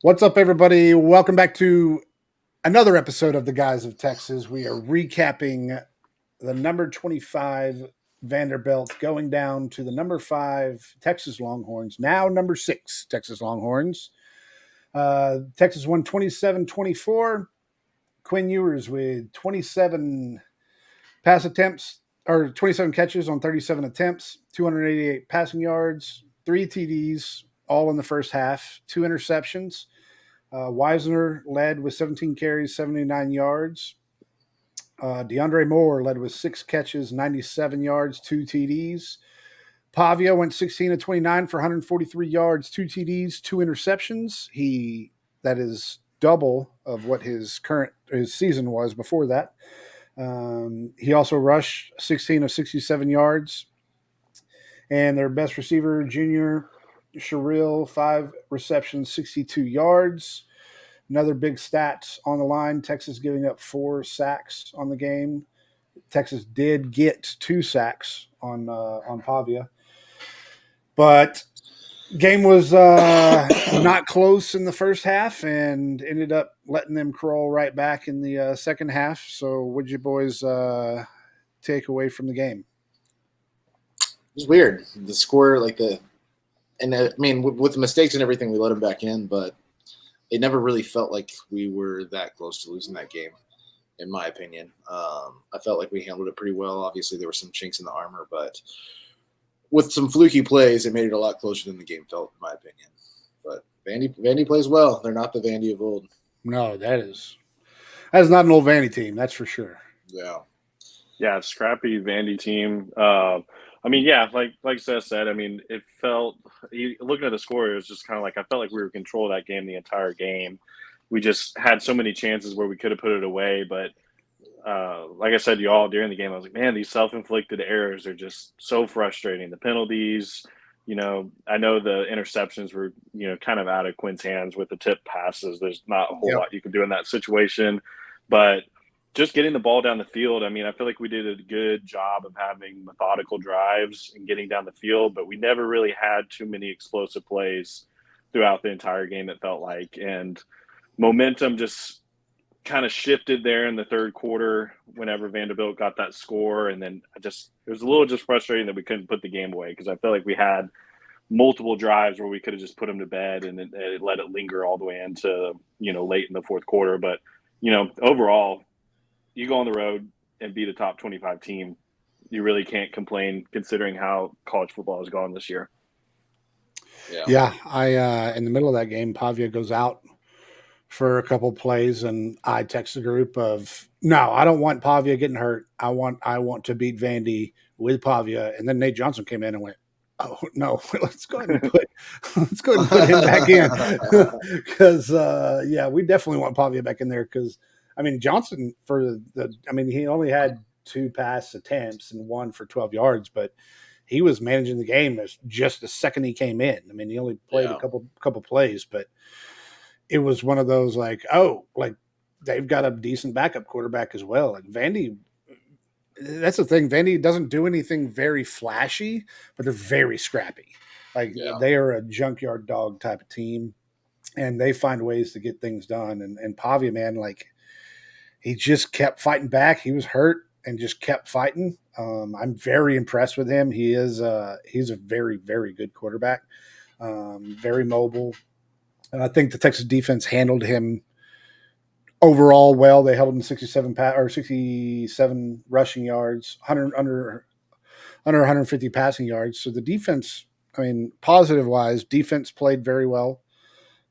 What's up, everybody? Welcome back to another episode of the Guys of Texas. We are recapping the number 25 Vanderbilt going down to the number 5 Texas Longhorns, now number 6 Texas Longhorns. Texas won 27-24. Quinn Ewers with 27 pass attempts or 27 catches on 37 attempts, 288 passing yards, 3 TDs, all in the first half, 2 interceptions. Weisner led with 17 carries, 79 yards. DeAndre Moore led with 6 catches, 97 yards, 2 TDs. Pavia went 16 of 29 for 143 yards, 2 TDs, 2 interceptions. That is double of what his season was before that. He also rushed 16 of 67 yards. And their best receiver, junior Sherrill, 5 receptions, 62 yards. Another big stats on the line. Texas giving up 4 sacks on the game. Texas did get 2 sacks on Pavia, but game was not close in the first half and ended up letting them crawl right back in the second half. So, what'd you boys take away from the game? It was weird. The score, with the mistakes and everything, we let them back in, but it never really felt like we were that close to losing that game, in my opinion. I felt like we handled it pretty well. Obviously, there were some chinks in the armor, but with some fluky plays, it made it a lot closer than the game felt, in my opinion. But Vandy plays well. They're not the Vandy of old. No, that is not an old Vandy team, that's for sure. Yeah, scrappy Vandy team. Like Seth said, it felt looking at the score, it was just kind of like I felt like we were controlling that game the entire game. We just had so many chances where we could have put it away, but like I said to you all during the game, I was like, man, these self-inflicted errors are just so frustrating. The penalties, I know the interceptions were, kind of out of Quinn's hands with the tip passes. There's not a whole lot you can do in that situation, but just getting the ball down the field. I feel like we did a good job of having methodical drives and getting down the field, but we never really had too many explosive plays throughout the entire game, it felt like. And momentum just kind of shifted there in the third quarter whenever Vanderbilt got that score. And then it was a little just frustrating that we couldn't put the game away because I felt like we had multiple drives where we could have just put them to bed and let it linger all the way into, late in the fourth quarter. But, overall, you go on the road and beat a top 25 team, you really can't complain considering how college football has gone this year. Yeah, I in the middle of that game, Pavia goes out for a couple plays, and I text the group of, no, I don't want Pavia getting hurt. I want to beat Vandy with Pavia. And then Nate Johnson came in and went, oh no, let's go ahead and put him back in because we definitely want Pavia back in there because Johnson he only had 2 pass attempts and 1 for 12 yards, but he was managing the game just the second he came in. He only played a couple plays, but it was one of those they've got a decent backup quarterback as well. Like Vandy, that's the thing. Vandy doesn't do anything very flashy, but they're very scrappy. They are a junkyard dog type of team, and they find ways to get things done. And Pavia, man, he just kept fighting back. He was hurt and just kept fighting. I'm very impressed with him. He's a very, very good quarterback, very mobile. And I think the Texas defense handled him overall well. They held him 67 rushing yards, under 150 passing yards. So the defense, positive wise, defense played very well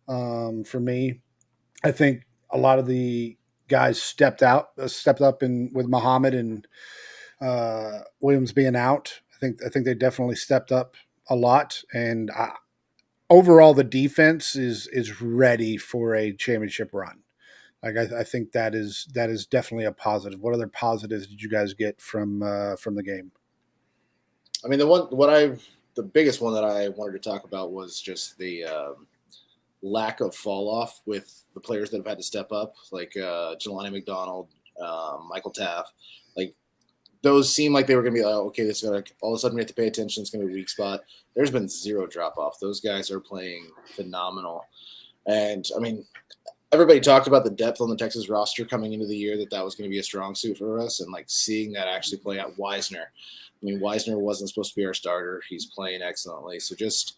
for me. I think a lot of the guys stepped up with Muhammad and Williams being out. I think they definitely stepped up a lot, and overall the defense is ready for a championship run. I think that is definitely a positive. What other positives did you guys get from the game? The biggest one that I wanted to talk about was just the lack of fall off with the players that have had to step up, like Jelani McDonald, Michael Taff. Those seem like they were going to be okay, this is all of a sudden we have to pay attention. It's going to be a weak spot. There's been zero drop off. Those guys are playing phenomenal. And I mean, everybody talked about the depth on the Texas roster coming into the year, that was going to be a strong suit for us, and like seeing that actually play out. Wisner, I mean, Wisner wasn't supposed to be our starter. He's playing excellently. So just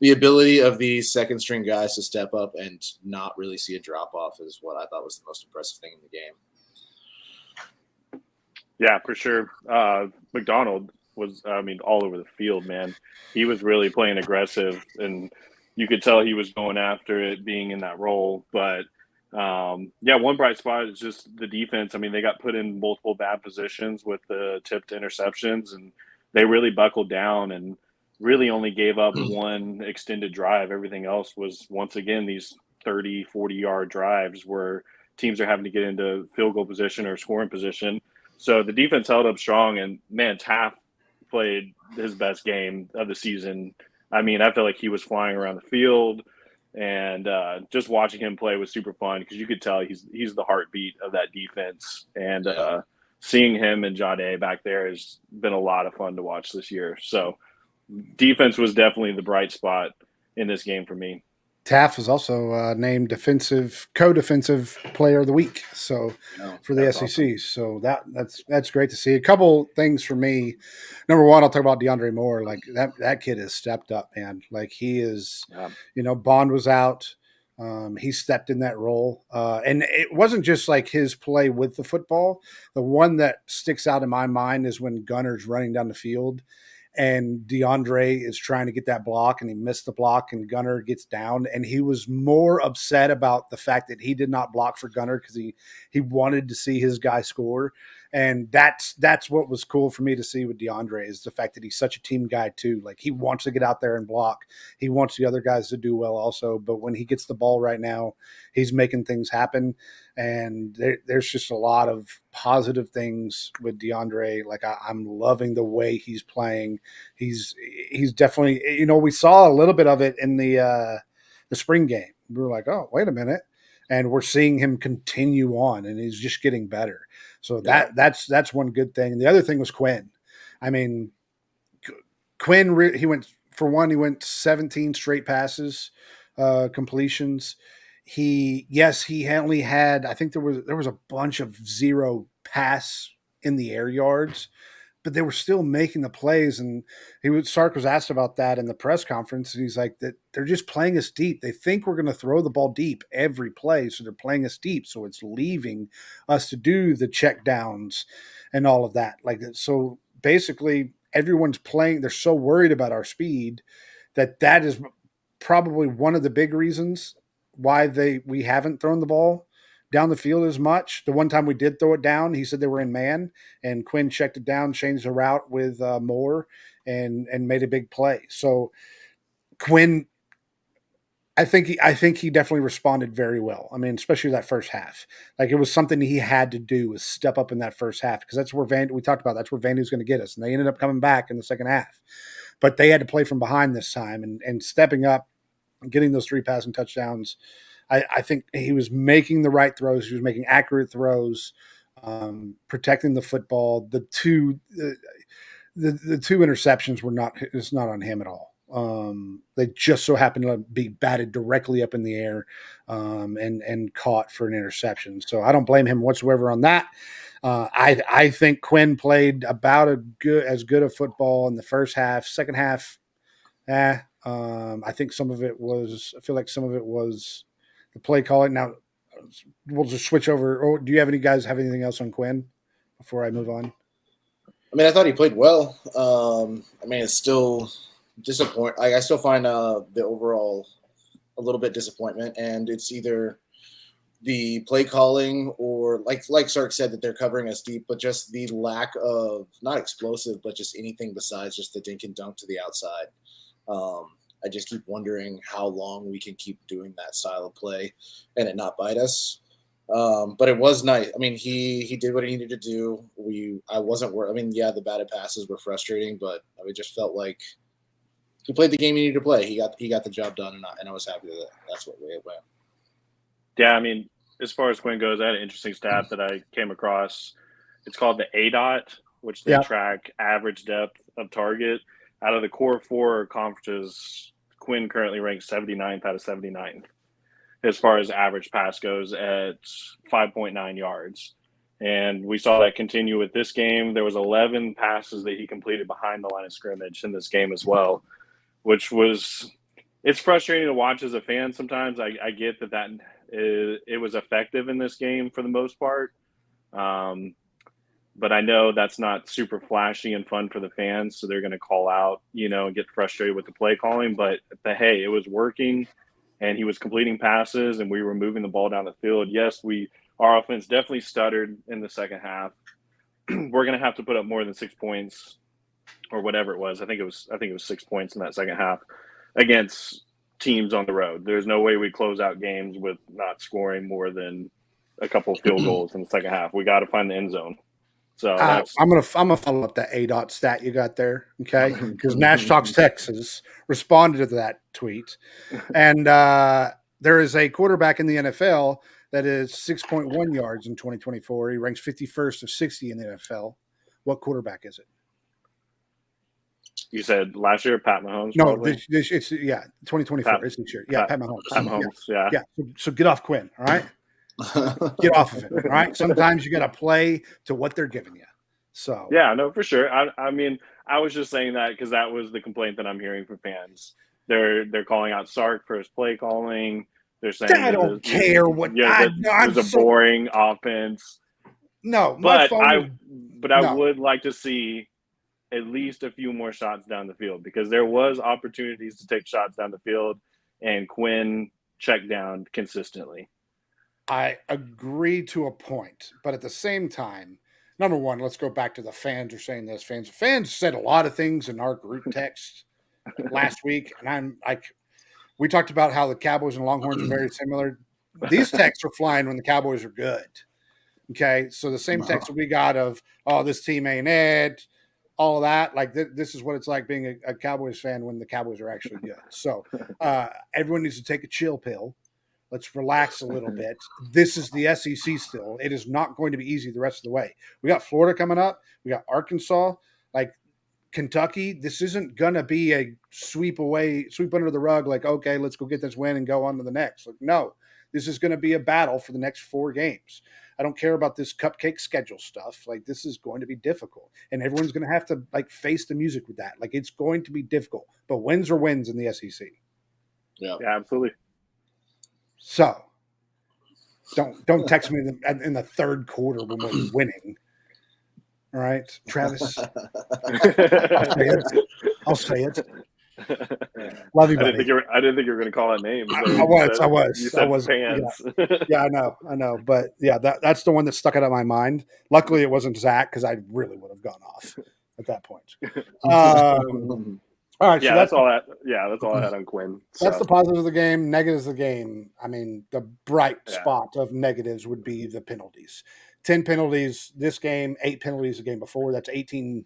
the ability of these second string guys to step up and not really see a drop off is what I thought was the most impressive thing in the game. Yeah, for sure. McDonald was, I mean, all over the field, man. He was really playing aggressive, and you could tell he was going after it, being in that role. But yeah, one bright spot is just the defense. I mean, they got put in multiple bad positions with the tipped interceptions, and they really buckled down and really only gave up one extended drive. Everything else was, once again, these 30, 40-yard drives where teams are having to get into field goal position or scoring position. So the defense held up strong, and man, Taft played his best game of the season. I mean, I feel like he was flying around the field, and just watching him play was super fun because you could tell he's the heartbeat of that defense. And seeing him and Jade back there has been a lot of fun to watch this year. So defense was definitely the bright spot in this game for me. Taft was also named co-defensive player of the week. So for the SEC, awesome. So that's great to see. A couple things for me. Number one, I'll talk about DeAndre Moore. Like that kid has stepped up, man. Like he is, Bond was out. He stepped in that role, and it wasn't just like his play with the football. The one that sticks out in my mind is when Gunner's running down the field, and DeAndre is trying to get that block, and he missed the block, and Gunner gets down, and he was more upset about the fact that he did not block for Gunner because he wanted to see his guy score. And that's what was cool for me to see with DeAndre, is the fact that he's such a team guy too. Like he wants to get out there and block. He wants the other guys to do well also. But when he gets the ball right now, he's making things happen. And there's just a lot of positive things with DeAndre. Like I'm loving the way he's playing. He's definitely, we saw a little bit of it in the spring game. We were like, oh, wait a minute. And we're seeing him continue on, and he's just getting better. So that's one good thing. And the other thing was Quinn. I mean, Quinn, he went 17 straight passes, completions. He only had, I think there was a bunch of 0 pass in the air yards, but they were still making the plays. And Sark was asked about that in the press conference, and he's like, that they're just playing us deep. They think we're going to throw the ball deep every play, so they're playing us deep. So it's leaving us to do the check downs and all of that. Like, so basically everyone's playing. They're so worried about our speed that is probably one of the big reasons why we haven't thrown the ball down the field as much. The one time we did throw it down, he said they were in man, and Quinn checked it down, changed the route with Moore, and made a big play. So Quinn, I think he definitely responded very well. I mean, especially that first half. Like it was something he had to do, was step up in that first half, because that's where we talked about. That's where Vandy's going to get us, and they ended up coming back in the second half. But they had to play from behind this time, and stepping up and getting those 3 passing touchdowns. I think he was making the right throws. He was making accurate throws, protecting the football. The two interceptions it's not on him at all. They just so happened to be batted directly up in the air, and caught for an interception. So I don't blame him whatsoever on that. I think Quinn played about as good a football in the first half. Second half, I think some of it was. I feel like some of it was the play calling. Now we'll just switch over. Or do you have anything else on Quinn before I move on? I mean, I thought he played well. I mean, it's still disappointing. I still find the overall a little bit disappointment, and it's either the play calling or like Sark said, that they're covering us deep, but just the lack of, not explosive, but just anything besides just the dink and dunk to the outside. I just keep wondering how long we can keep doing that style of play and it not bite us. But it was nice. I mean, he did what he needed to do. I wasn't worried. I mean, yeah, the batted passes were frustrating, but I just felt like he played the game he needed to play. He got the job done, and I was happy that that's what way it went. Yeah, I mean, as far as Quinn goes, I had an interesting stat that I came across. It's called the ADOT, which they track average depth of target. Out of the core 4 conferences, Quinn currently ranks 79th out of 79th. as far as average pass goes at 5.9 yards. And we saw that continue with this game. There was 11 passes that he completed behind the line of scrimmage in this game as well, which was – it's frustrating to watch as a fan sometimes. I get that it was effective in this game for the most part. But I know that's not super flashy and fun for the fans, so they're going to call out, and get frustrated with the play calling. But hey, it was working, and he was completing passes, and we were moving the ball down the field. Yes, our offense definitely stuttered in the second half. We're going to have to put up more than 6 points or whatever it was. I think it was 6 points in that second half against teams on the road. There's no way we close out games with not scoring more than a couple field goals in the second half. We got to find the end zone. So I'm gonna follow up that ADOT stat you got there, okay? Because Nash Talks Texas responded to that tweet, and there is a quarterback in the NFL that is 6.1 yards in 2024. He ranks 51st of 60 in the NFL. What quarterback is it? You said last year, Pat Mahomes? No, it's 2024. It's this year. Yeah, Pat Mahomes. Pat Mahomes, yeah. So get off Quinn, all right? Get off of it, all right? Sometimes you got to play to what they're giving you. So yeah, no, for sure. I mean, I was just saying that because that was the complaint that I'm hearing from fans. They're calling out Sark for his play calling. They're saying I don't care what. Yeah, it was a boring offense. No, but I would like to see at least a few more shots down the field because there was opportunities to take shots down the field, and Quinn checked down consistently. I agree to a point, but at the same time, number one, let's go back to the fans are saying this. Fans said a lot of things in our group text last week, and we talked about how the Cowboys and Longhorns are very similar. These texts are flying when the Cowboys are good. Okay, so the same text that we got of, oh, this team ain't it, all of that. Like this is what it's like being a Cowboys fan when the Cowboys are actually good. So everyone needs to take a chill pill. Let's relax a little bit. This is the SEC still. It is not going to be easy the rest of the way. We got Florida coming up. We got Arkansas, like Kentucky. This isn't going to be a sweep under the rug like, okay, let's go get this win and go on to the next. Like, no, this is going to be a battle for the next 4 games. I don't care about this cupcake schedule stuff. Like, this is going to be difficult. And everyone's going to have to, face the music with that. Like, it's going to be difficult. But wins are wins in the SEC. Yeah, absolutely. So, don't text me in the third quarter when we're winning. All right, Travis. I'll say it. Love you, buddy. I didn't think you were going to call that name. I was. You said fans. Yeah, I know. But yeah, that's the one that stuck out of my mind. Luckily, it wasn't Zach because I really would have gone off at that point. All right, yeah, so that's all I had on Quinn. So. That's the positives of the game. Negatives of the game. I mean, the bright spot of negatives would be the penalties. 10 penalties this game, 8 penalties the game before. That's 18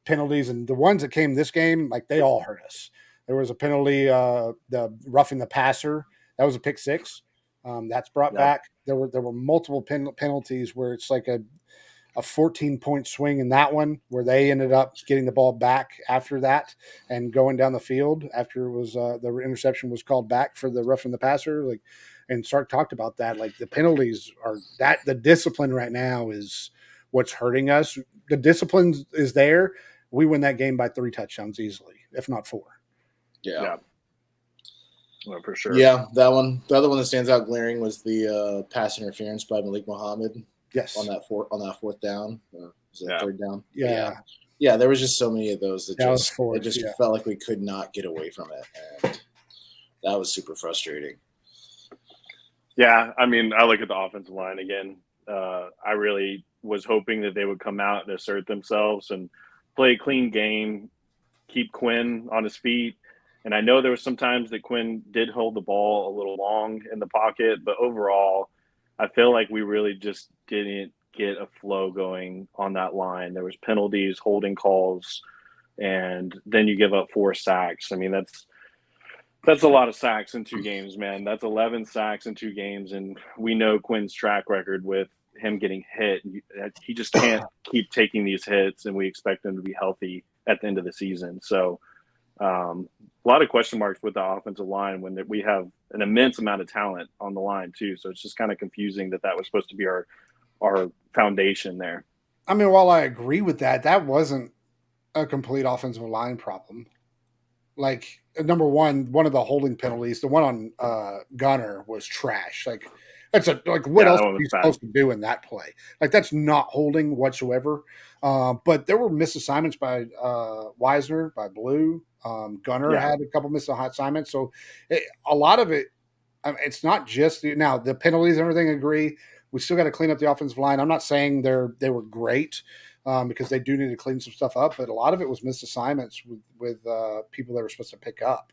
penalties, and the ones that came this game, they all hurt us. There was a penalty, the roughing the passer. That was a pick 6. That's brought back. There were multiple penalties where it's like a 14-point swing in that one where they ended up getting the ball back after that and going down the field after it was the interception was called back for the roughing the passer. And Sark talked about that. The penalties are that the discipline right now is what's hurting us. The discipline is there. We win that game by 3 touchdowns easily, if not 4. Yeah. Well, for sure. Yeah, that one. The other one that stands out glaring was the pass interference by Malik Muhammad. Yes. On that fourth down. Was it third down? Yeah. Yeah, there was just so many of those that just felt like we could not get away from it. And that was super frustrating. Yeah, I mean, I look at the offensive line again. I really was hoping that they would come out and assert themselves and play a clean game, keep Quinn on his feet. And I know there was some times that Quinn did hold the ball a little long in the pocket, but overall, I feel like we really just didn't get a flow going on that line. There was penalties, holding calls, and then you give up 4 sacks. I mean, that's a lot of sacks in 2 games, man. That's 11 sacks in 2 games, and we know Quinn's track record with him getting hit. He just can't keep taking these hits, and we expect him to be healthy at the end of the season. So a lot of question marks with the offensive line when we have an immense amount of talent on the line too. So it's just kind of confusing that was supposed to be our foundation there. I mean, while I agree with that, that wasn't a complete offensive line problem. Like number one of the holding penalties, the one on Gunner was trash. Like what Yeah, else that are one was you bad. supposed to do in that play? Like that's not holding whatsoever. But there were misassignments by Wisner, by Blue. Gunner Yeah. had a couple misassignments. So a lot of it, I mean, it's not just now the penalties and everything. Agree. We still got to clean up the offensive line. I'm not saying they were great because they do need to clean some stuff up, but a lot of it was missed assignments with people they were supposed to pick up.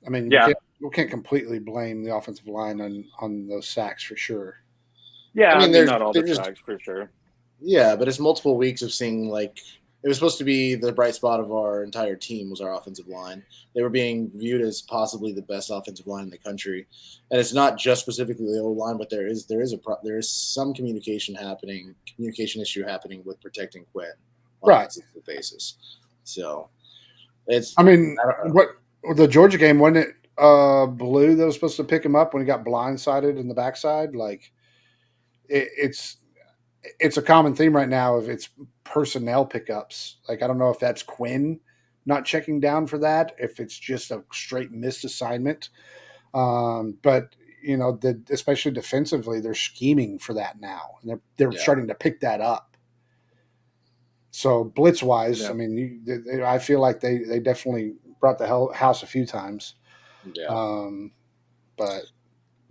I mean, Yeah. we can't completely blame the offensive line on those sacks for sure. Yeah, I I mean, mean, not all they're the just sacks for sure. yeah, but it's multiple weeks of seeing like it was supposed to be the bright spot of our entire team was our offensive line. They were being viewed as possibly the best offensive line in the country, and it's not just specifically the O line, but there is some communication issue happening with protecting Quinn on a Right. consistent basis. So it's I mean, I don't know. what the Georgia game wasn't it? Blue that was supposed to pick him up when he got blindsided in the backside. Like it's a common theme right now of it's personnel pickups. Like I don't know if that's Quinn not checking down for that, if it's just a straight missed assignment. But especially defensively, they're scheming for that now, and they're Yeah. starting to pick that up. So blitz wise, Yeah. I mean, I feel like they definitely brought the house a few times. Yeah. But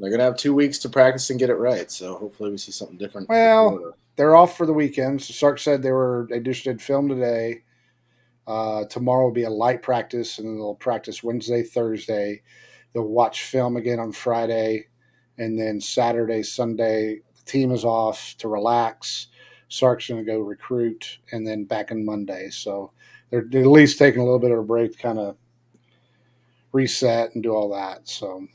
They're gonna have 2 weeks to practice and get it right. So hopefully we see something different for well, Florida. they're off for the weekend. So Sark said they just did film today. Tomorrow will be a light practice, and then they'll practice Wednesday, Thursday. They'll watch film again on Friday, and then Saturday, Sunday, the team is off to relax. Sark's going to go recruit, and then back on Monday. So they're at least taking a little bit of a break to kind of reset and do all that. So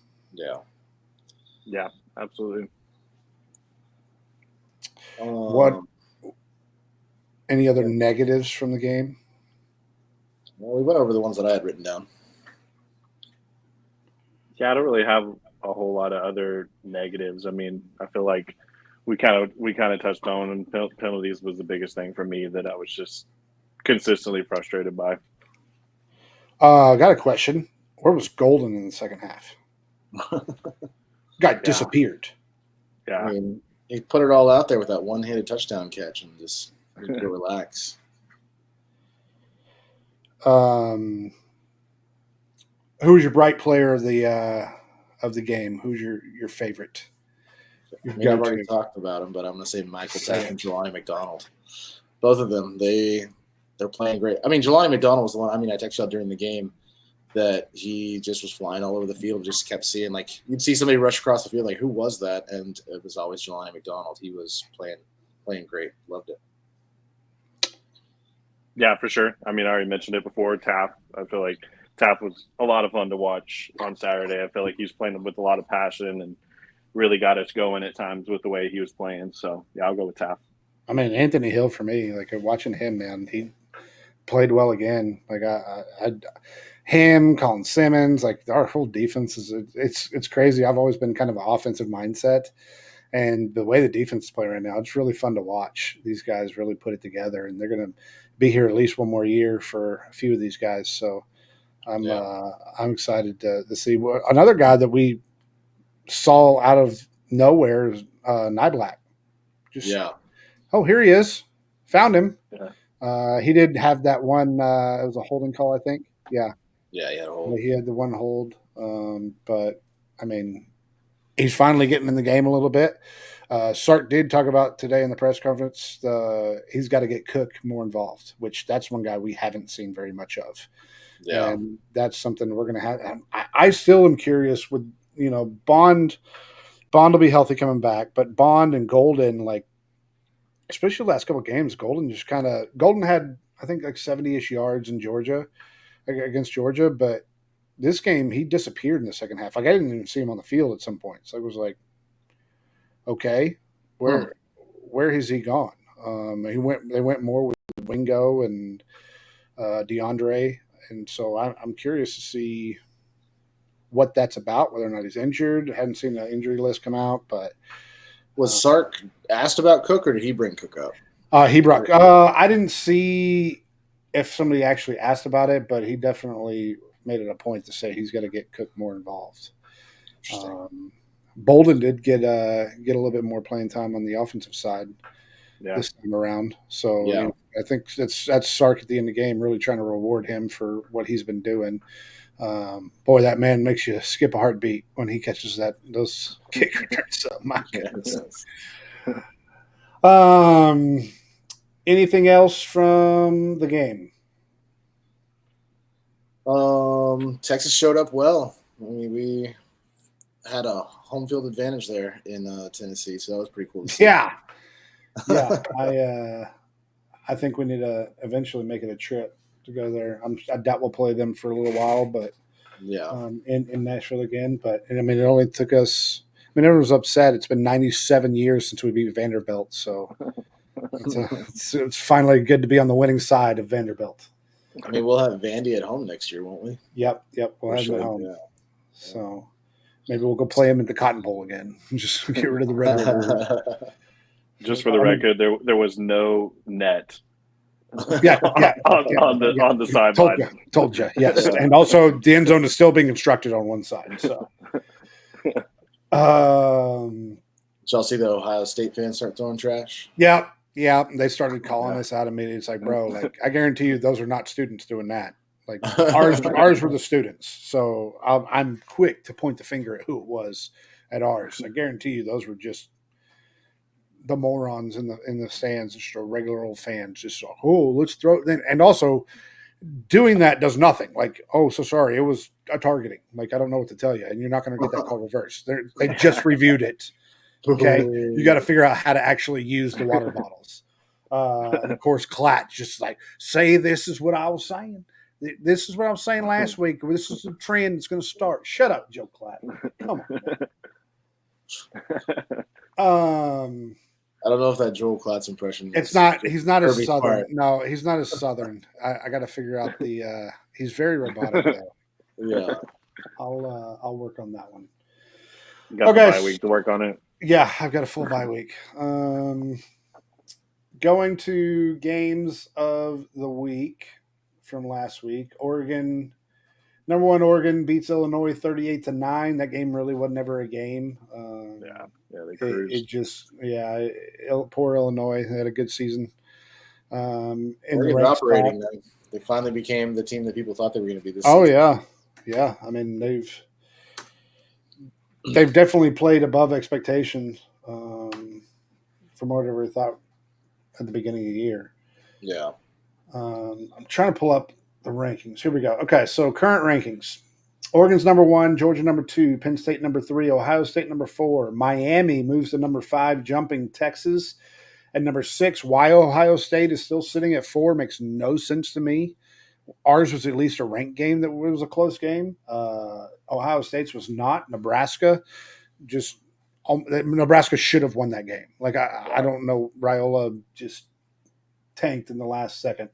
Yeah, absolutely. what? Any other Yeah. negatives from the game? Well, we went over the ones that I had written down. Yeah, I don't really have a whole lot of other negatives. I mean, I feel like we kind of touched on, and penalties was the biggest thing for me that I was just consistently frustrated by. I got a question. Where was Golden in the second half? Guy disappeared. Yeah. I mean, he put it all out there with that one-handed touchdown catch and just need to relax. Who's your bright player of the game? Who's your favorite? I mean, I've already talked about him, but I'm going to say Michael Tack and Jelani McDonald. Both of them, they're playing great. I mean, Jelani McDonald was the one. I mean, I texted out during the game that he just was flying all over the field. Just kept seeing, like, you'd see somebody rush across the field, like, who was that? And it was always Jelani McDonald. He was playing great. Loved it. Yeah, for sure. I mean, I already mentioned it before. Taff, I feel like Taff was a lot of fun to watch on Saturday. I feel like he was playing with a lot of passion and really got us going at times with the way he was playing. So, yeah, I'll go with Taff. I mean, Anthony Hill for me, like watching him, man, he played well again. Like him, Colin Simmons, like our whole defense it's crazy. I've always been kind of an offensive mindset, and the way the defense is playing right now, it's really fun to watch. These guys really put it together, and they're going to be here at least one more year for a few of these guys. So I'm excited to see another guy that we saw out of nowhere is Niblack. Oh, here he is. Found him. Yeah. He did have that one. It was a holding call, I think. Yeah. Yeah, he had a hold. He had the one hold. But I mean, he's finally getting in the game a little bit. Sark did talk about today in the press conference. He's got to get Cook more involved, which that's one guy we haven't seen very much of. Yeah. And that's something we're going to have. I still am curious with, Bond will be healthy coming back, but Bond and Golden, like, especially the last couple of games, Golden had, I think, like 70-ish yards in Georgia against Georgia, but this game he disappeared in the second half. Like I didn't even see him on the field at some point. So it was like, okay, where has he gone? They went more with Wingo and DeAndre, and so I'm curious to see what that's about, whether or not he's injured. I hadn't seen the injury list come out, but Was Sark asked about Cook, or did he bring Cook up? he brought. I didn't see if somebody actually asked about it, but he definitely made it a point to say he's going to get Cook more involved. Bolden did get a little bit more playing time on the offensive side this time around. So I think that's Sark at the end of the game, really trying to reward him for what he's been doing. Boy, that man makes you skip a heartbeat when he catches those kick returns. So my goodness. Anything else from the game? Texas showed up well. I mean, we had a home field advantage there in Tennessee, so that was pretty cool to see. Yeah. I think we need to eventually make it a trip to go there. I doubt we'll play them for a little while, but in Nashville again. But I mean, it only took us. I mean, everyone was upset. It's been 97 years since we beat Vanderbilt, so it's finally good to be on the winning side of Vanderbilt. I mean, we'll have Vandy at home next year, won't we? Yep. We'll have them at home. Yeah. So maybe we'll go play them at the Cotton Bowl again. Just get rid of the Red River. Just for the record, there was no net. On the sideline. Told you, yes. And also, the end zone is still being constructed on one side. So, did y'all see the Ohio State fans start throwing trash? Yeah. They started calling us out immediately. It's like, bro, like I guarantee you, those are not students doing that. Like ours were the students. So I'm quick to point the finger at who it was at ours. I guarantee you, those were just the morons in the stands, just a regular old fans. Just let's throw it. And also, doing that does nothing. Like, so sorry, it was a targeting. Like, I don't know what to tell you, and you're not going to get that call reversed. They just reviewed it. Okay, you got to figure out how to actually use the water bottles. And of course, Klatt just like, say this is what I was saying. This is what I was saying last week. This is a trend that's going to start. Shut up, Joe Klatt. Come on. I don't know if that Joel Klatt's impression. It's not. He's not as southern. Part. No, he's not as southern. I got to figure out the. He's very robotic though. Yeah. I'll work on that one. You got the bye week to work on it. Yeah, I've got a full bye week. Going to games of the week from last week. Oregon, number 1 Oregon beats Illinois 38-9. That game really was never a game. They cruised. It just poor Illinois. They had a good season. Oregon's operating. They finally became the team that people thought they were going to be this season. Yeah. I mean, they've definitely played above expectations from whatever we thought at the beginning of the year. Yeah. I'm trying to pull up the rankings. Here we go. Okay, so current rankings. Oregon's number 1, Georgia number 2, Penn State number 3, Ohio State number 4. Miami moves to number 5, jumping Texas at number 6. Why Ohio State is still sitting at 4 makes no sense to me. Ours was at least a ranked game that was a close game. Ohio State's was not. Nebraska should have won that game. Like, I don't know. Raiola just tanked in the last second.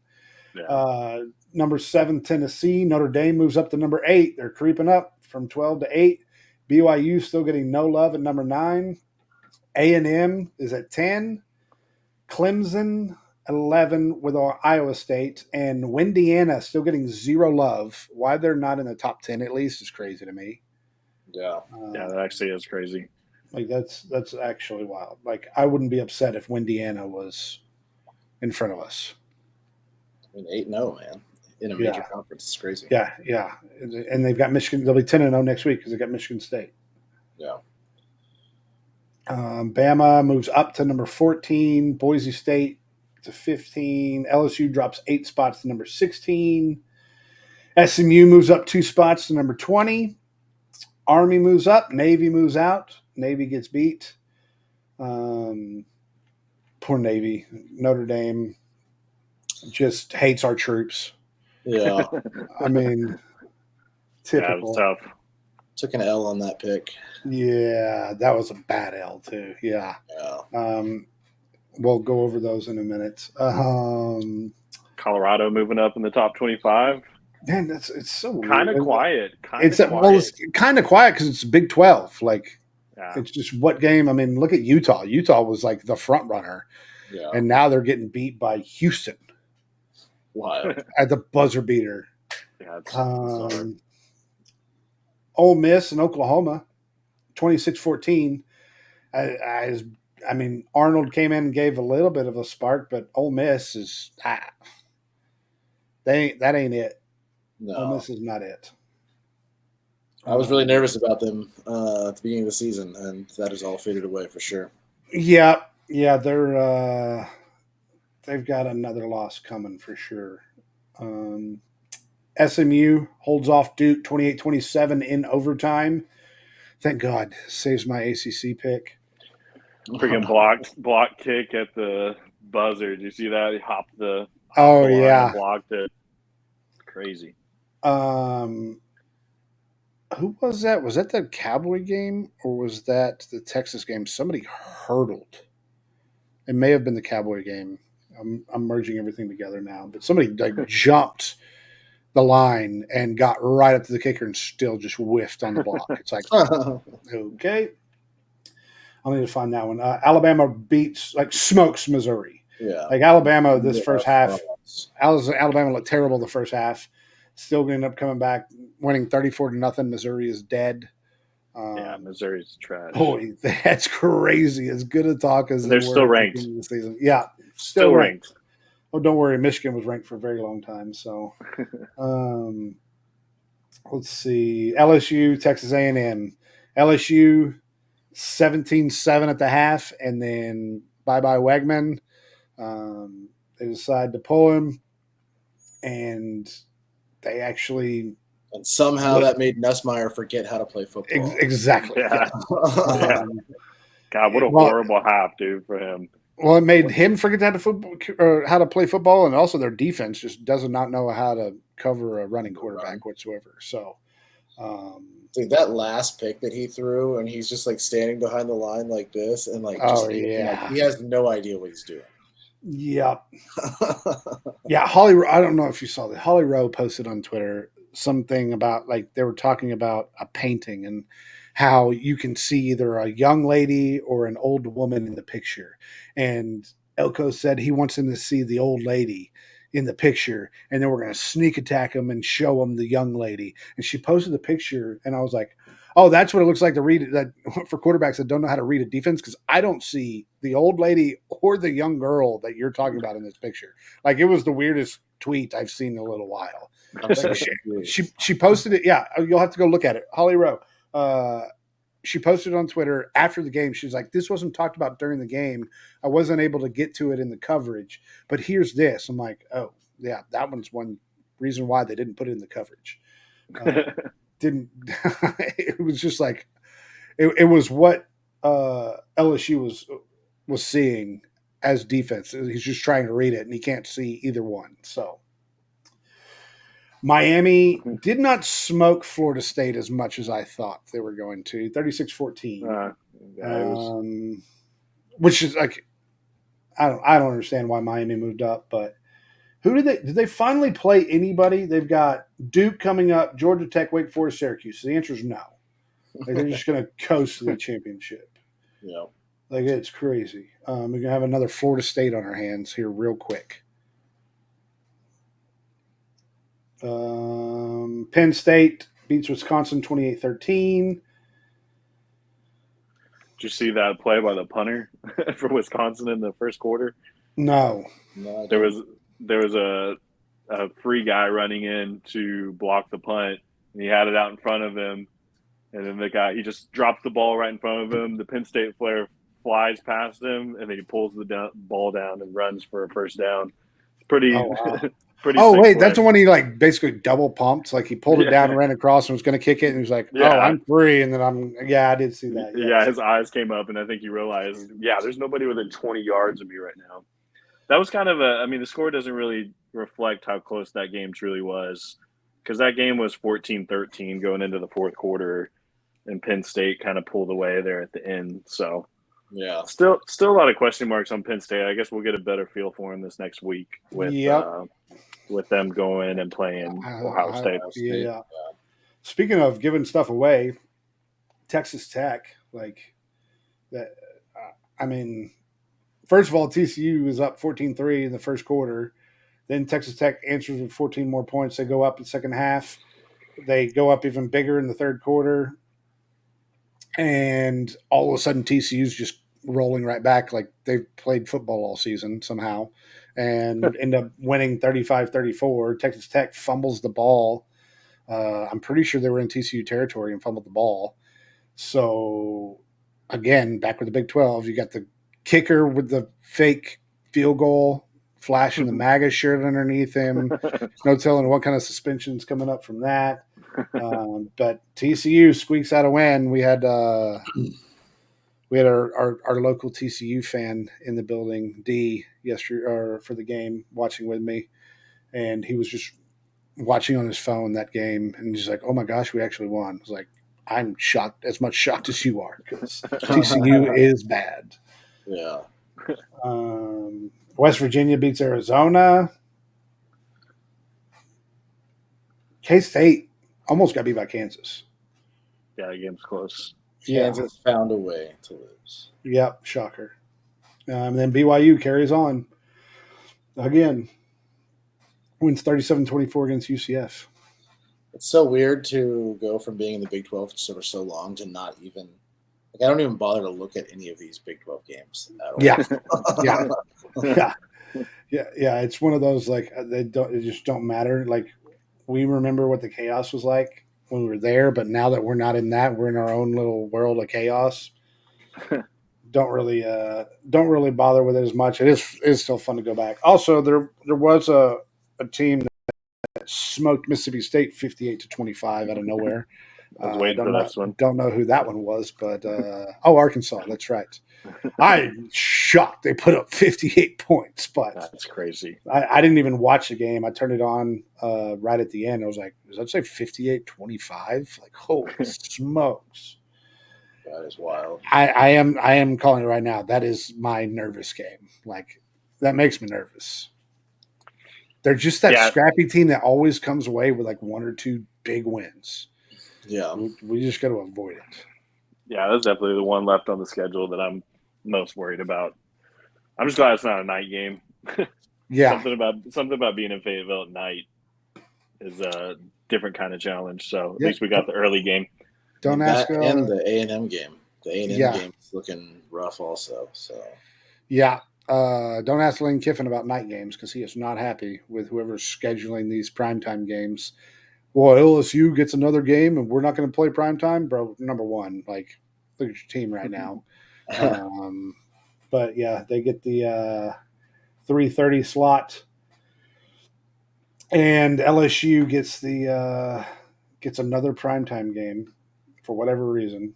Yeah. Number 7, Tennessee. Notre Dame moves up to number 8. They're creeping up from 12 to 8. BYU still getting no love at number 9. A&M is at 10. Clemson 11 with Iowa State, and Indiana still getting 0 love. Why they're not in the top 10 at least is crazy to me. Yeah, that actually is crazy. Like that's actually wild. Like I wouldn't be upset if Indiana was in front of us. I mean, 8-0, man, in a major conference is crazy. Yeah, and they've got Michigan. They'll be 10-0 next week because they got Michigan State. Yeah. Bama moves up to number 14. Boise State to 15. LSU drops 8 spots to number 16. SMU moves up 2 spots to number 20. Army moves up. Navy moves out. Navy gets beat. Poor Navy. Notre Dame just hates our troops. Yeah. I mean, typical. Yeah, it was tough. Took an L on that pick. Yeah, that was a bad L too. Yeah. We'll go over those in a minute. Colorado moving up in the top 25. Man, it's so weird. Kind of quiet. It's kind of quiet because it's Big 12. Like, Yeah. it's just what game? I mean, look at Utah. Utah was like the front runner, and now they're getting beat by Houston. Wild. At the buzzer beater. Yeah, it's bizarre. Ole Miss and Oklahoma, 26-14. I mean, Arnold came in and gave a little bit of a spark, but Ole Miss is that ain't it. No. Ole Miss is not it. I was really nervous about them at the beginning of the season, and that has all faded away for sure. Yeah, they're they've got another loss coming for sure. SMU holds off Duke 28-27 in overtime. Thank God, saves my ACC pick. Freaking block kick at the buzzer. Did you see that? He hopped the line and blocked it. Crazy. Who was that? Was that the Cowboy game or was that the Texas game? Somebody hurdled. It may have been the Cowboy game. I'm merging everything together now, but somebody like jumped the line and got right up to the kicker and still just whiffed on the block. It's like, okay. I'll need to find that one. Alabama beats, like, smokes Missouri. Yeah. Like, Alabama this first half, Alabama looked terrible the first half. Still going to end up coming back, winning 34-0. Missouri is dead. Yeah, Missouri's trash. Boy, that's crazy. As good a talk as they're still ranked. At the the season. Yeah, still ranked. Oh, don't worry. Michigan was ranked for a very long time. So, let's see. LSU, Texas A&M. LSU 17-7 at the half, and then bye-bye Wegman. They decide to pull him, and they actually – and somehow that made Nussmeier forget how to play football. Exactly. Yeah. God, what a horrible half, dude, for him. Well, it made him forget how to play football, and also their defense just does not know how to cover a running quarterback whatsoever. So, dude, that last pick that he threw, and he's just like standing behind the line like this, and like, he has no idea what he's doing. Yep. Yeah, Holly. I don't know if you saw that. Holly Rowe posted on Twitter something about, like, they were talking about a painting and how you can see either a young lady or an old woman in the picture. And Elko said he wants him to see the old lady in the picture, and then we're going to sneak attack him and show him the young lady. And she posted the picture, and I was like, oh, that's what it looks like to read that for quarterbacks that don't know how to read a defense, because I don't see the old lady or the young girl that you're talking about in this picture. Like, it was the weirdest tweet I've seen in a little while. She posted it. Yeah, you'll have to go look at it. Holly Rowe. She posted on Twitter after the game. She's like, this wasn't talked about during the game. I wasn't able to get to it in the coverage, but here's this. I'm like, oh, yeah, that one's one reason why they didn't put it in the coverage. It was just like, it was what LSU was seeing as defense. He's just trying to read it, and he can't see either one. So Miami did not smoke Florida State as much as I thought they were going to. 36-14. Which is like, I don't understand why Miami moved up, but did they finally play anybody? They've got Duke coming up, Georgia Tech, Wake Forest, Syracuse. So the answer is no. Like, they're just going to coast to the championship. Yeah. Like, it's crazy. We're going to have another Florida State on our hands here real quick. Penn State beats Wisconsin 28-13. Did you see that play by the punter for Wisconsin in the first quarter? No. There was a free guy running in to block the punt, and he had it out in front of him, and then he just dropped the ball right in front of him. The Penn State player flies past him, and then he pulls the ball down and runs for a first down. It's pretty. Oh, wow. Pretty that's the one he, like, basically double pumped. Like, he pulled it down and ran across and was going to kick it, and he was like, I'm free. And then I did see that. Yeah, his eyes came up, and I think he realized, there's nobody within 20 yards of me right now. That was kind of the score doesn't really reflect how close that game truly was, because that game was 14-13 going into the fourth quarter, and Penn State kind of pulled away there at the end. So, yeah, still a lot of question marks on Penn State. I guess we'll get a better feel for him this next week with with them going and playing Ohio State. Yeah. Speaking of giving stuff away, Texas Tech, like that. I mean, first of all, TCU was up 14-3 in the first quarter. Then Texas Tech answers with 14 more points. They go up in the second half. They go up even bigger in the third quarter. And all of a sudden, TCU's just rolling right back like they've played football all season somehow and end up winning 35-34. Texas Tech fumbles the ball. I'm pretty sure they were in TCU territory and fumbled the ball. So, again, back with the Big 12, you got the kicker with the fake field goal, flashing the MAGA shirt underneath him. No telling what kind of suspension's coming up from that. But TCU squeaks out a win. We had our local TCU fan in the building, D, yesterday or for the game, watching with me, and he was just watching on his phone that game, and he's like, "Oh my gosh, we actually won!" I was like, "I'm shocked, as much shocked as you are, because TCU is bad." Yeah. West Virginia beats Arizona. K-State almost got beat by Kansas. Yeah, the game's close. Kansas found a way to lose. Yep, shocker. Then BYU carries on again, wins 37-24 against UCF. It's so weird to go from being in the Big 12 for so long to not even I don't even bother to look at any of these Big 12 games at all. Yeah. It's one of those like they just don't matter. Like we remember what the chaos was like when we were there, but now that we're not in that, we're in our own little world of chaos. Don't really bother with it as much. It is still fun to go back. Also, there was a team that smoked Mississippi State 58-25 out of nowhere. I was waiting for this one. Don't know who that one was, but Arkansas. That's right. I'm shocked they put up 58 points, but that's crazy. I didn't even watch the game. I turned it on right at the end. I was like, does that say 58-25? Like, holy smokes. That is wild. I am calling it right now. That is my nervous game. Like, that makes me nervous. They're just that scrappy team that always comes away with like one or two big wins. Yeah. We just got to avoid it. Yeah, that's definitely the one left on the schedule that I'm most worried about. I'm just glad it's not a night game. Yeah. Something about being in Fayetteville at night is a different kind of challenge. So at least we got the early game. Don't ask. And the A&M game. The A&M game is looking rough also. So. Yeah. Don't ask Lane Kiffin about night games because he is not happy with whoever's scheduling these primetime games. Well, LSU gets another game and we're not going to play primetime, bro. Number one, like, look at your team right now. But yeah, they get the 3:30 slot, and LSU gets another primetime game for whatever reason.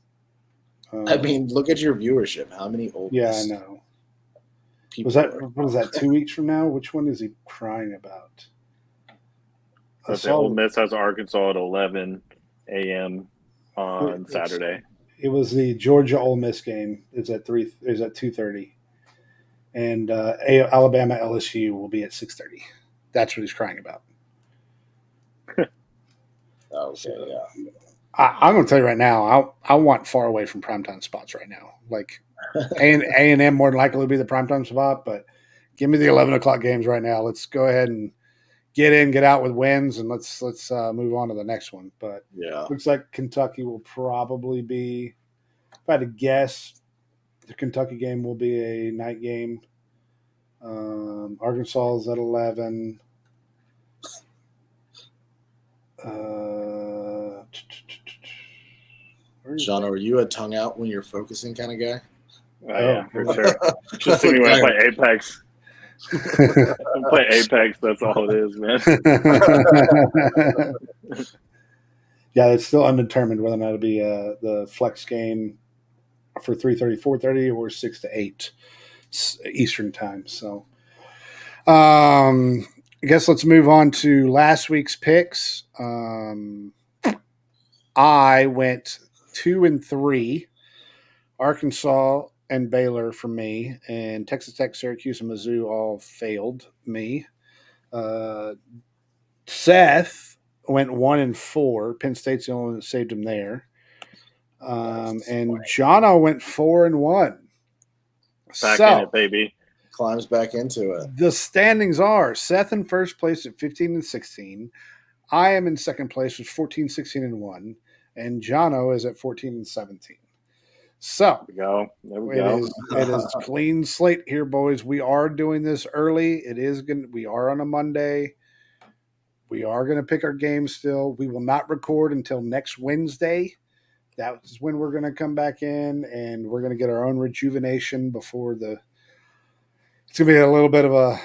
I mean, look at your viewership. How many old? Yeah, I know. What is that? 2 weeks from now? Which one is he crying about? Ole Miss has Arkansas at 11 a.m. on Saturday. It was the Georgia Ole Miss game. It's at 2:30, and Alabama LSU will be at 6:30. That's what he's crying about. Okay, yeah. I'm going to tell you right now. I want far away from primetime spots right now. Like A&M more than likely will be the primetime spot, but give me the 11 o'clock games right now. Let's go ahead and get in, get out with wins, and let's move on to the next one. But looks like Kentucky will probably be, if I had to guess, the Kentucky game will be a night game. Arkansas is at 11. John, are you a tongue out when you're focusing kind of guy? Yeah, for sure. Just see me when I play Apex. Play Apex, that's all it is, man. Yeah, it's still undetermined whether or not it'll be the flex game for 3:30, 4:30, or 6 to 8 Eastern time. So, I guess let's move on to last week's picks. I went 2-3, Arkansas and Baylor for me, and Texas Tech, Syracuse, and Mizzou all failed me. Seth went 1-4. Penn State's the only one that saved him there. And Jono went 4-1. Back So in it, baby. Climbs back into it. the standings are Seth in first place at 15-16. I am in second place with 14-16-1, and Jono is at 14-17. So There we it go. is clean slate here, boys. We are doing this early. We are on a Monday. We are going to pick our game still. We will not record until next Wednesday. That's when we're going to come back in, and we're going to get our own rejuvenation before it's going to be a little bit of a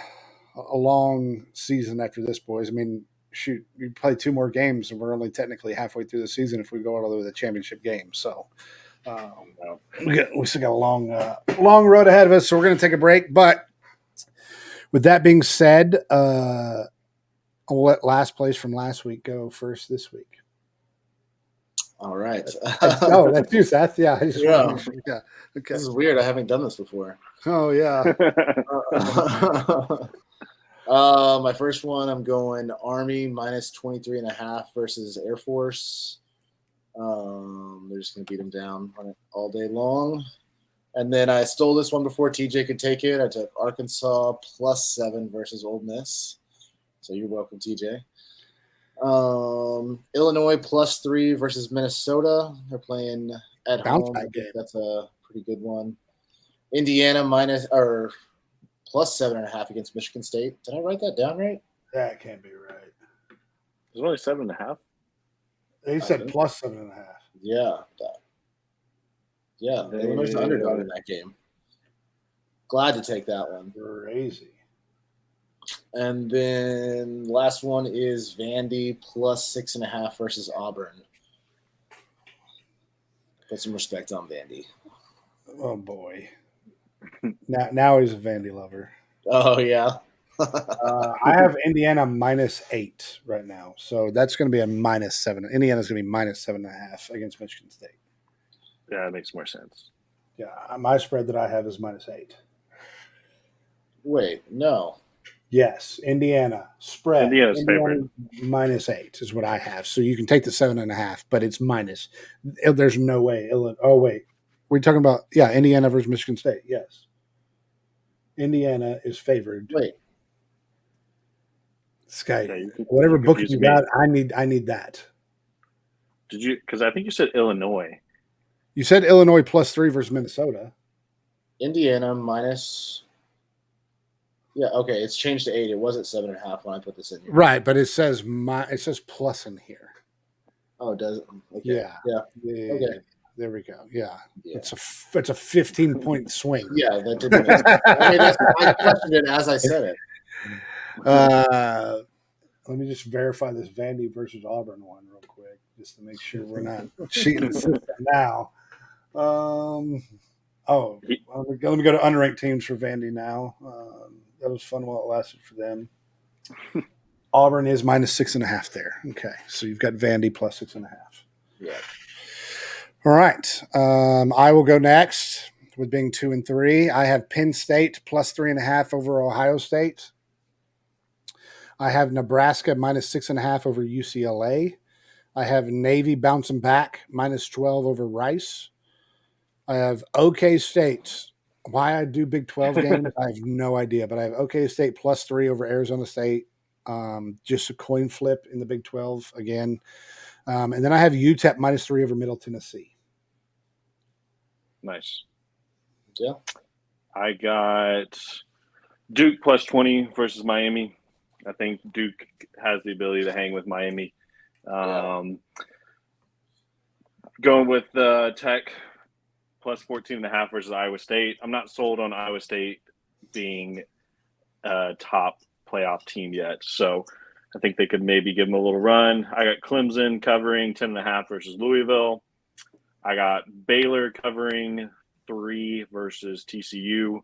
long season after this, boys. I mean, shoot, we play 2 more games, and we're only technically halfway through the season if we go all the way to the championship game. So we still got a long road ahead of us, so we're going to take a break. But with that being said, I'll let last place from last week go first this week. All right. That's you, Seth. Yeah. I just want to make sure. Yeah. Okay. This is weird. I haven't done this before. Oh, yeah. My first one, I'm going Army minus 23.5 versus Air Force. They're just going to beat them down on it all day long. And then I stole this one before TJ could take it. I took Arkansas +7 versus Ole Miss. So you're welcome, TJ. Illinois +3 versus Minnesota. They're playing at home. I think that's a pretty good one. Indiana +7.5 against Michigan State. Did I write that down right? That can't be right. There's only 7.5. They said +7.5. Yeah. Illinois is the underdog in that game. Glad to take that one. Crazy. And then last one is Vandy +6.5 versus Auburn. Put some respect on Vandy. Oh boy. Now he's a Vandy lover. Oh yeah. I have Indiana -8 right now, so that's going to be a -7. Indiana's going to be -7.5 against Michigan State. Yeah, that makes more sense. Yeah, my spread that I have is -8. Wait, no. Yes, Indiana spread. Indiana's favorite. -8 is what I have. So you can take the 7.5, but it's minus. There's no way. Oh wait, we're talking about Indiana versus Michigan State. Yes, Indiana is favored. Wait, Sky, whatever book you got, I need that. Did you? Because I think you said Illinois. You said Illinois +3 versus Minnesota. Indiana minus. Yeah, okay. It's changed to 8. It was at 7.5 when I put this in here. Right, but it says plus in here. Oh, does it? Okay. Yeah. Okay. There we go. Yeah. It's a 15-point swing. Yeah, that didn't. I questioned it as I said it. Let me just verify this Vandy versus Auburn one real quick, just to make sure we're not cheating the system now. Let me go to unranked teams for Vandy now. That was fun while it lasted for them. Auburn is -6.5 there. Okay, so you've got Vandy +6.5. Yeah. All right. I will go next with being 2 and 3. I have Penn State +3.5 over Ohio State. I have Nebraska -6.5 over UCLA. I have Navy bouncing back -12 over Rice. I have OK State. Why I do Big 12 games, I have no idea, but I have OK State +3 over Arizona State. Just a coin flip in the Big 12 again. And then I have UTEP -3 over Middle Tennessee. Nice. Yeah. I got Duke +20 versus Miami. I think Duke has the ability to hang with Miami. Going with Tech +14.5 versus Iowa State. I'm not sold on Iowa State being a top playoff team yet, so I think they could maybe give them a little run. I got Clemson covering 10.5 versus Louisville. I got Baylor covering 3 versus TCU,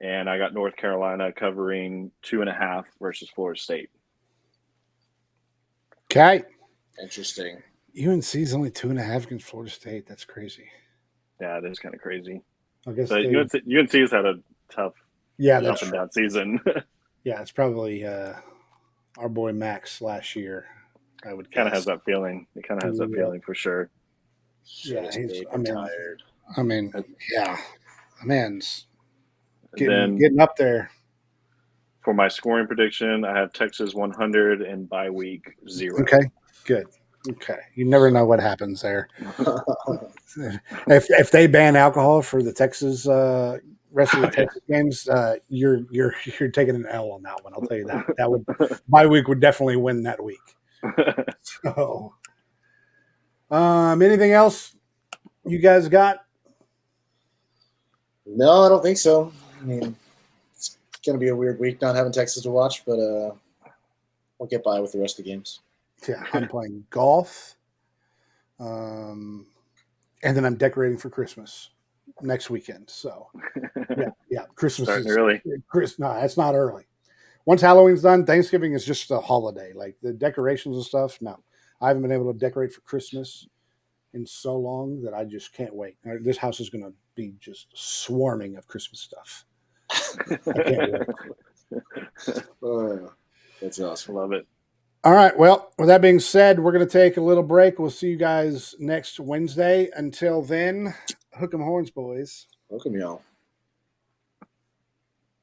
and I got North Carolina covering 2.5 versus Florida State. Okay. Interesting. UNC's only 2.5 against Florida State. That's crazy. Yeah, it is kind of crazy. I guess UNC has had a tough up and down season. Yeah, it's probably our boy Max last year. I would Kind of guess. has that feeling. It kind of has that Yeah. feeling for sure. Should have he's. stayed I mean, retired. yeah, man's Then getting up there. for my scoring prediction, I have Texas 100 and bye week 0. Okay, good. Okay, you never know what happens there. If they ban alcohol for the Texas rest of the Texas games, you're taking an L on that one. I'll tell you that. That would bye week would definitely win that week. So, anything else you guys got? No, I don't think so. I mean, it's going to be a weird week not having Texas to watch, but we'll get by with the rest of the games. Yeah, I'm playing golf, and then I'm decorating for Christmas next weekend. So, yeah, Christmas Starting is early. No, it's not early. Once Halloween's done, Thanksgiving is just a holiday. Like the decorations and stuff. No, I haven't been able to decorate for Christmas in so long that I just can't wait. This house is going to be just swarming of Christmas stuff. I can't wait. That's awesome. Love it. All right. Well, with that being said, we're going to take a little break. We'll see you guys next Wednesday. Until then, hook 'em horns, boys. Welcome, y'all.